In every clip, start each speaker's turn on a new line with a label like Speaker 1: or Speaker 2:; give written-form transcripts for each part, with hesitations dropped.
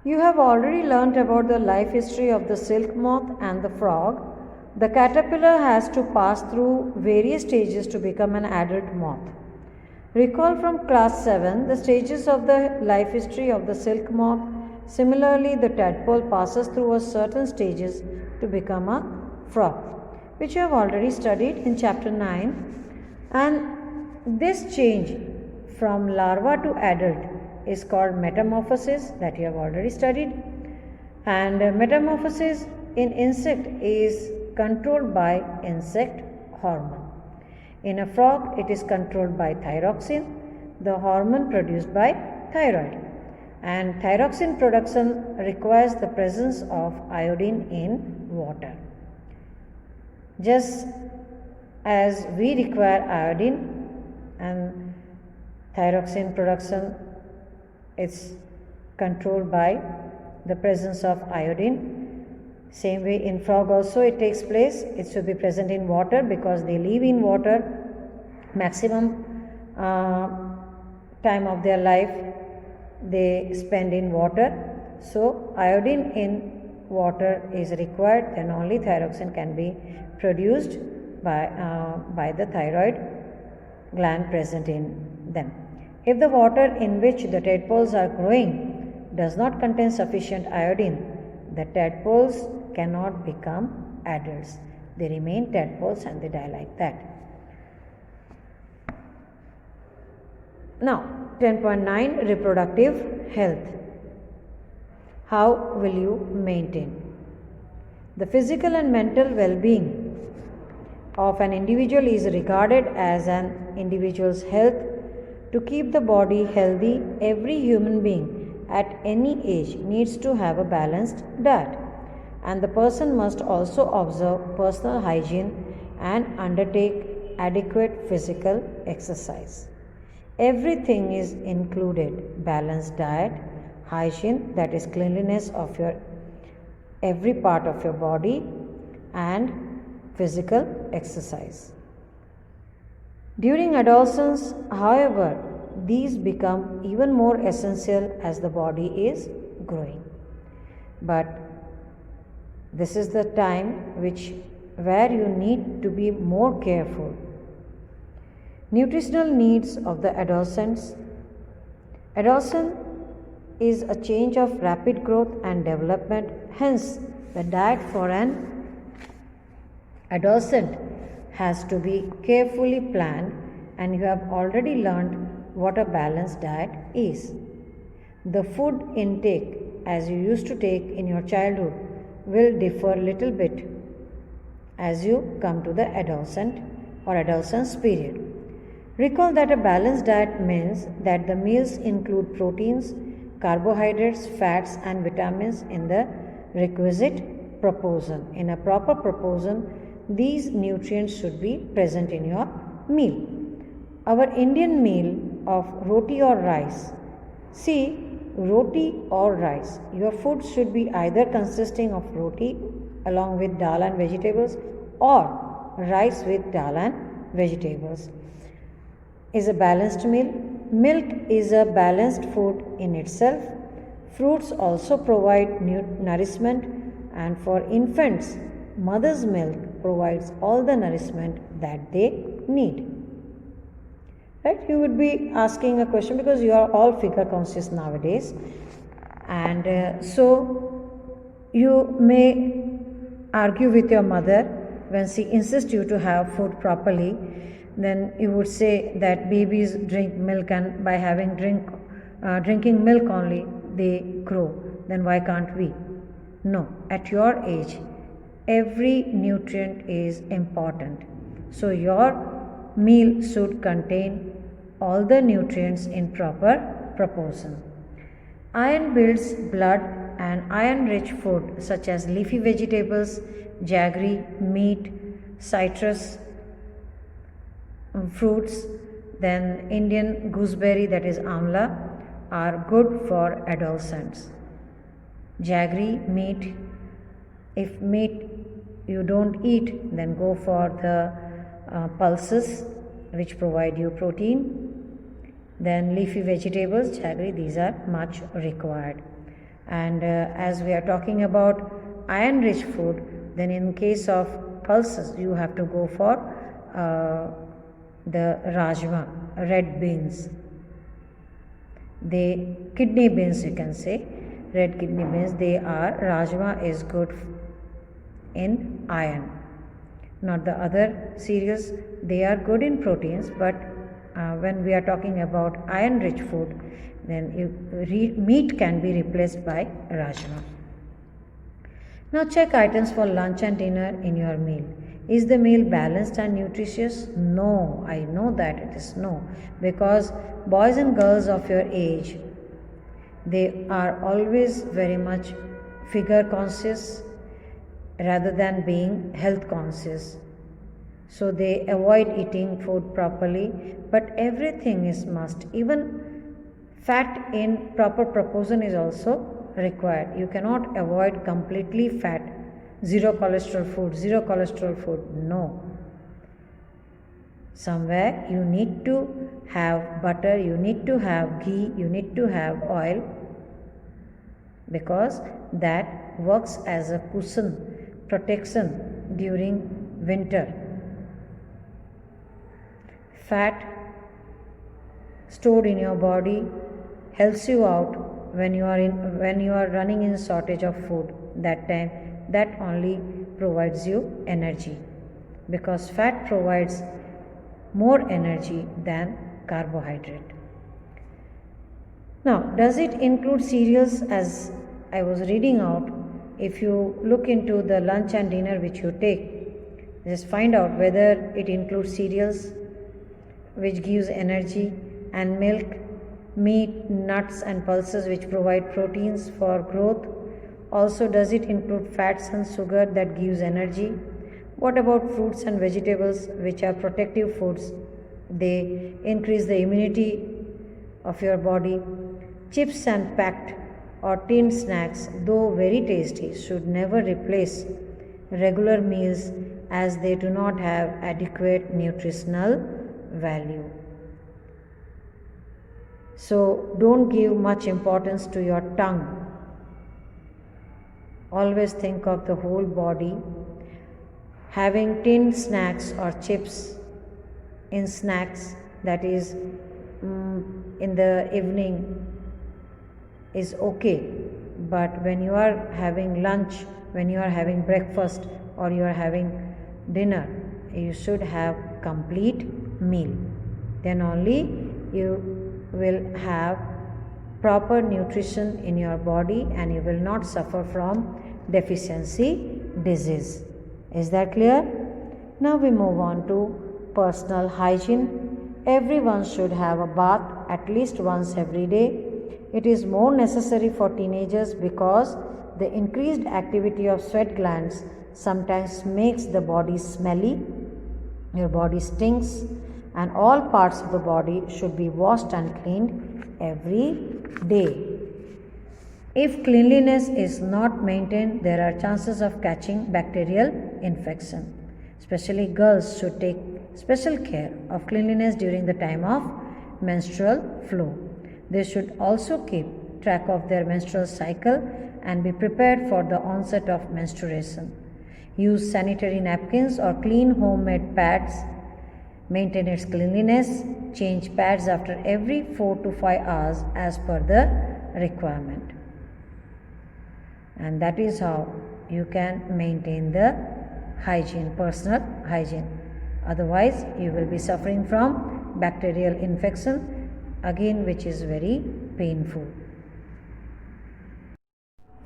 Speaker 1: You have already learnt about the life history of the silk moth and the frog. The caterpillar has to pass through various stages to become an adult moth. Recall from class 7 the stages of the life history of the silk moth. Similarly, the tadpole passes through a certain stages to become a frog, which you have already studied in chapter 9. And this change from larva to adult is called metamorphosis, that you have already studied. And metamorphosis in insect is controlled by insect hormone. In a frog, it is controlled by thyroxine, the hormone produced by thyroid. And thyroxine production requires the presence of iodine in water. Just as we require iodine and thyroxine production is controlled by the presence of iodine. Same way in frog also it takes place. It should be present in water because they live in water. Maximum time of their life they spend in water. So iodine in water is required, then only thyroxine can be produced by the thyroid gland present in them. If the water in which the tadpoles are growing does not contain sufficient iodine, the tadpoles cannot become adults. They remain tadpoles and they die like that. Now, 10.9 Reproductive health. How will you maintain? The physical and mental well-being of an individual is regarded as an individual's health. To keep the body healthy, every human being at any age needs to have a balanced diet, and the person must also observe personal hygiene and undertake adequate physical exercise. Everything is included: balanced diet, hygiene, that is cleanliness of your every part of your body, and physical exercise. During adolescence, however, these become even more essential as the body is growing. But this is the time where you need to be more careful. Nutritional needs of the adolescents. Adolescence is a change of rapid growth and development. Hence, the diet for an adolescent has to be carefully planned, and you have already learned what a balanced diet is. The food intake as you used to take in your childhood will differ little bit as you come to the adolescent or adolescence period. Recall that a balanced diet means that the meals include proteins, carbohydrates, fats and vitamins in the requisite proportion. In a proper proportion, these nutrients should be present in your meal. Our Indian meal of roti or rice. See, roti or rice. Your food should be either consisting of roti along with dal and vegetables, or rice with dal and vegetables. Is a balanced meal. Milk is a balanced food in itself. Fruits also provide nourishment, and for infants, mother's milk provides all the nourishment that they need. Right? You would be asking a question because you are all figure conscious nowadays, and so you may argue with your mother when she insists you to have food properly. Then you would say that babies drink milk, and by drinking milk only they grow. Then why can't we? No, at your age, every nutrient is important. So your meal should contain all the nutrients in proper proportion. Iron builds blood, and iron-rich food such as leafy vegetables, jaggery, meat, citrus, fruits, then Indian gooseberry, that is amla, are good for adolescents. Jaggery, meat. If meat you don't eat, then go for the pulses which provide you protein. Then leafy vegetables, jaggery, these are much required. And as we are talking about iron rich food, then in case of pulses you have to go for the rajma, red beans, they kidney beans, you can say red kidney beans. They are, rajma is good in iron, not the other cereals. They are good in proteins, but when we are talking about iron rich food, then meat can be replaced by rajma. Now check items for lunch and dinner in your meal. Is the meal balanced and nutritious? No, I know that it is no, because boys and girls of your age, they are always very much figure conscious rather than being health conscious. So they avoid eating food properly, but everything is must. Even fat in proper proportion is also required. You cannot avoid completely fat, zero cholesterol food, no. Somewhere you need to have butter, you need to have ghee, you need to have oil, because that works as a cushion, protection during winter. Fat stored in your body helps you out when you are running in shortage of food. That time, that only provides you energy, because fat provides more energy than carbohydrate. Now, does it include cereals? As I was reading out, if you look into the lunch and dinner which you take, just find out whether it includes cereals, which gives energy, and milk, meat, nuts and pulses which provide proteins for growth. Also, does it include fats and sugar that gives energy? What about fruits and vegetables, which are protective foods? They increase the immunity of your body. Chips and packed or tinned snacks, though very tasty, should never replace regular meals, as they do not have adequate nutritional value. So don't give much importance to your tongue. Always think of the whole body. Having tinned snacks or chips in snacks, that is in the evening, is okay, but when you are having lunch, when you are having breakfast, or you are having dinner, you should have complete meal. Then only you will have proper nutrition in your body and you will not suffer from deficiency disease. Is that clear? Now we move on to personal hygiene. Everyone should have a bath at least once every day. It is more necessary for teenagers because the increased activity of sweat glands sometimes makes the body smelly, your body stinks, and all parts of the body should be washed and cleaned every day. If cleanliness is not maintained, there are chances of catching bacterial infection. Especially girls should take special care of cleanliness during the time of menstrual flow. They should also keep track of their menstrual cycle and be prepared for the onset of menstruation. Use sanitary napkins or clean homemade pads. Maintain its cleanliness. Change pads after every 4 to 5 hours as per the requirement. And that is how you can maintain the hygiene, personal hygiene. Otherwise, you will be suffering from bacterial infection, again, which is very painful.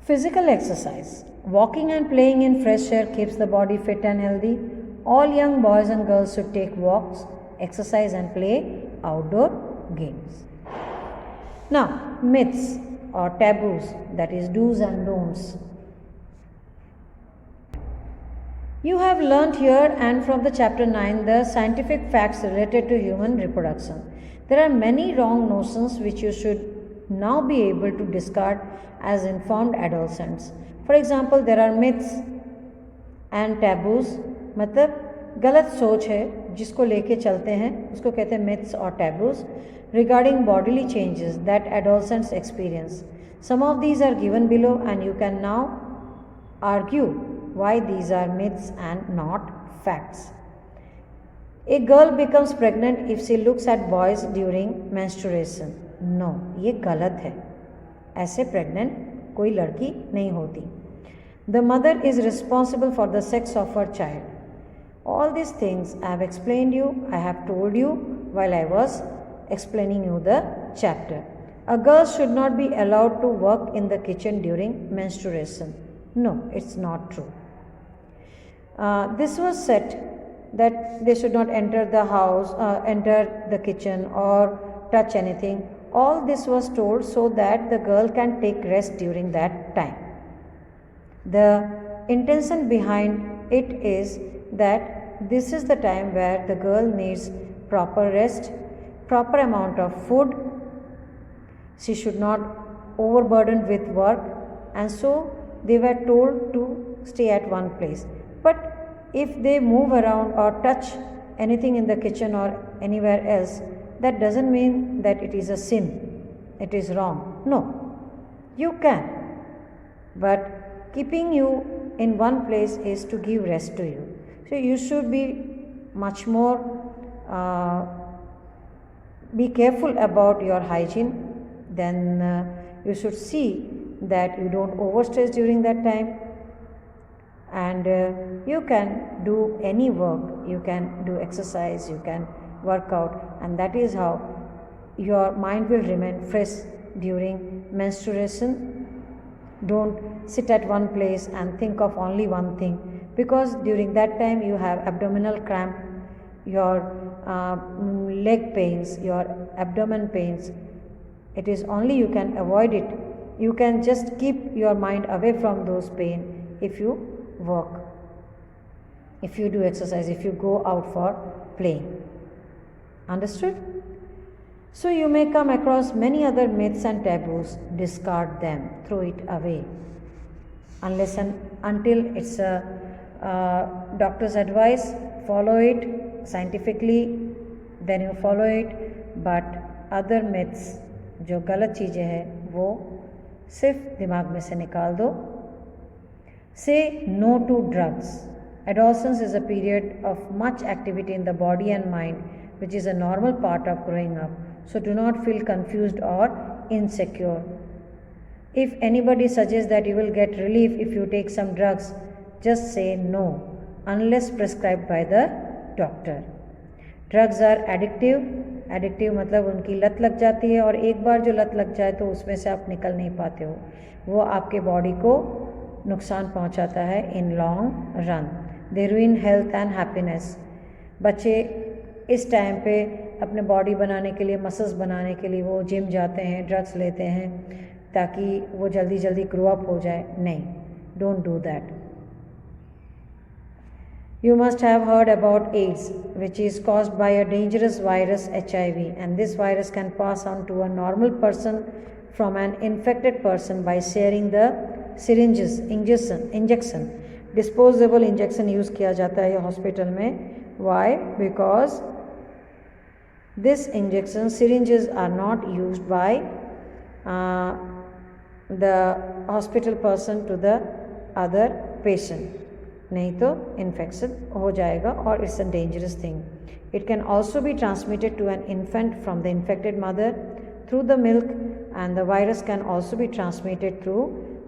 Speaker 1: Physical exercise. Walking and playing in fresh air keeps the body fit and healthy. All young boys and girls should take walks, exercise and play outdoor games. Now, myths or taboos, that is do's and don'ts. You have learnt here and from the chapter 9 the scientific facts related to human reproduction. There are many wrong notions which you should now be able to discard as informed adolescents. For example, there are myths and taboos, मतलब गलत सोच है जिसको लेके चलते हैं उसको कहते हैं myths or taboos regarding bodily changes that adolescents experience. Some of these are given below, and you can now argue why these are myths and not facts. A girl becomes pregnant if she looks at boys during menstruation. No, ये गलत है. ऐसे pregnant कोई लड़की नहीं होती. The mother is responsible for the sex of her child. All these things I have explained you, I have told you while I was explaining you the chapter. A girl should not be allowed to work in the kitchen during menstruation. No, it's not true. This was said that they should not enter the house, enter the kitchen or touch anything. All this was told so that the girl can take rest during that time. The intention behind it is that this is the time where the girl needs proper rest, proper amount of food. She should not overburdened with work, and so they were told to stay at one place. But if they move around or touch anything in the kitchen or anywhere else, that doesn't mean that it is a sin, it is wrong. No, you can. But keeping you in one place is to give rest to you. So you should be much more, be careful about your hygiene. Then you should see that you don't overstress during that time. And you can do any work, you can do exercise, you can work out, and that is how your mind will remain fresh during menstruation. Don't sit at one place and think of only one thing, because during that time you have abdominal cramp, your leg pains, your abdomen pains. It is only you can avoid it. You can just keep your mind away from those pain if you work, if you do exercise, if you go out for playing. Understood? So you may come across many other myths and taboos. Discard them, throw it away, unless and until it's a doctor's advice. Follow it scientifically, then you follow it. But other myths, जो गलत चीज़ें हैं, वो सिर्फ दिमाग में से निकाल दो. Say no to drugs. Adolescence is a period of much activity in the body and mind, which is a normal part of growing up. So do not feel confused or insecure. If anybody suggests that you will get relief if you take some drugs, just say no, unless prescribed by the doctor. Drugs are addictive. Addictive मतलब उनकी लत लग जाती है, और एक बार जो लत लग जाए तो उसमें से आप निकल नहीं पाते हो. वो आपके बॉडी को नुकसान पहुंचाता है in long run. They रूइन health and happiness. बच्चे इस टाइम पे अपने बॉडी बनाने के लिए, मसल्स बनाने के लिए वो जिम जाते हैं, ड्रग्स लेते हैं ताकि वो जल्दी जल्दी ग्रो अप हो जाए. नहीं, don't do that. You must have heard about AIDS, which is caused by a dangerous virus, HIV, and this virus can pass on to a normal person from an infected person by sharing the syringes, injection. Disposable injection use किया जाता है hospital में. Why? Because this injection syringes are not used by the hospital person to the other patient. नहीं तो infection हो जाएगा, और it's a dangerous thing. It can also be transmitted to an infant from the infected mother through the milk, and the virus can also be transmitted through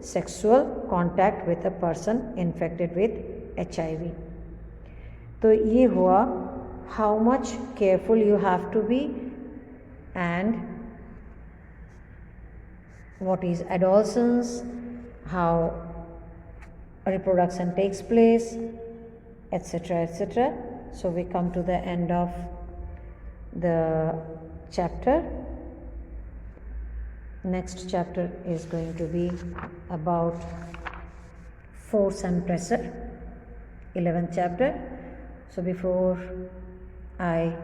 Speaker 1: sexual contact with a person infected with HIV. तो ये हुआ how much careful you have to be, and what is adolescence, how reproduction takes place, etc., etc. So we come to the end of the chapter. Next chapter is going to be about force and pressure, 11th chapter. So before I